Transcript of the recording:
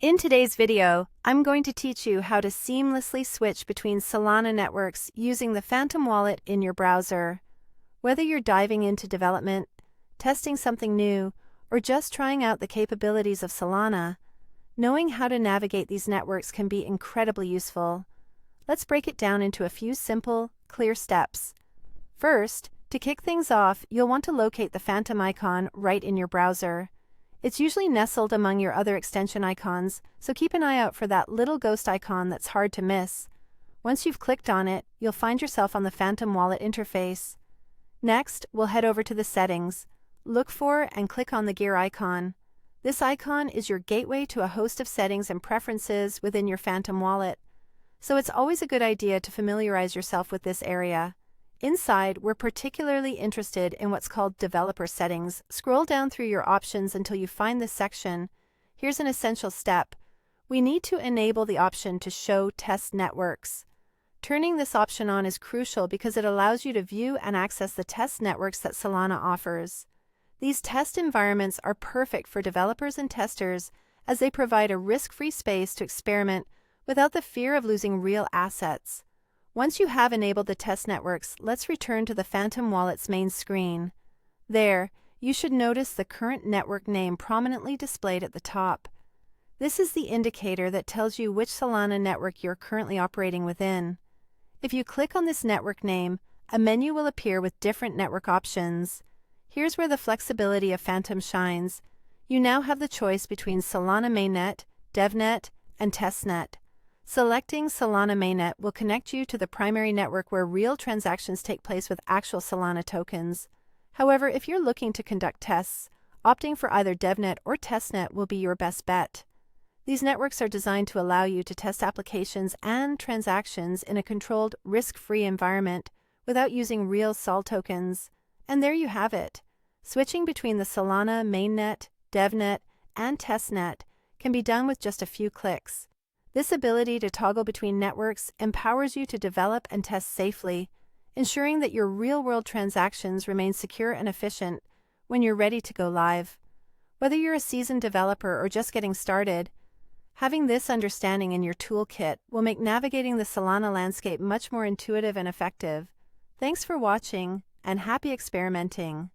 In today's video, I'm going to teach you how to seamlessly switch between Solana networks using the Phantom wallet in your browser. Whether you're diving into development, testing something new, or just trying out the capabilities of Solana, knowing how to navigate these networks can be incredibly useful. Let's break it down into a few simple, clear steps. First, to kick things off, you'll want to locate the Phantom icon right in your browser. It's usually nestled among your other extension icons, so keep an eye out for that little ghost icon that's hard to miss. Once you've clicked on it, you'll find yourself on the Phantom wallet interface. Next, we'll head over to the settings. Look for and click on the gear icon. This icon is your gateway to a host of settings and preferences within your Phantom wallet, so it's always a good idea to familiarize yourself with this area. Inside, we're particularly interested in what's called developer settings. Scroll down through your options until you find this section. Here's an essential step. We need to enable the option to show test networks. Turning this option on is crucial because it allows you to view and access the test networks that Solana offers. These test environments are perfect for developers and testers as they provide a risk-free space to experiment without the fear of losing real assets. Once you have enabled the test networks, let's return to the Phantom wallet's main screen. There, you should notice the current network name prominently displayed at the top. This is the indicator that tells you which Solana network you're currently operating within. If you click on this network name, a menu will appear with different network options. Here's where the flexibility of Phantom shines. You now have the choice between Solana Mainnet, DevNet, and Testnet. Selecting Solana Mainnet will connect you to the primary network where real transactions take place with actual Solana tokens. However, if you're looking to conduct tests, opting for either DevNet or Testnet will be your best bet. These networks are designed to allow you to test applications and transactions in a controlled, risk-free environment without using real SOL tokens. And there you have it. Switching between the Solana Mainnet, DevNet, and Testnet can be done with just a few clicks. This ability to toggle between networks empowers you to develop and test safely, ensuring that your real-world transactions remain secure and efficient when you're ready to go live. Whether you're a seasoned developer or just getting started, having this understanding in your toolkit will make navigating the Solana landscape much more intuitive and effective. Thanks for watching, and happy experimenting!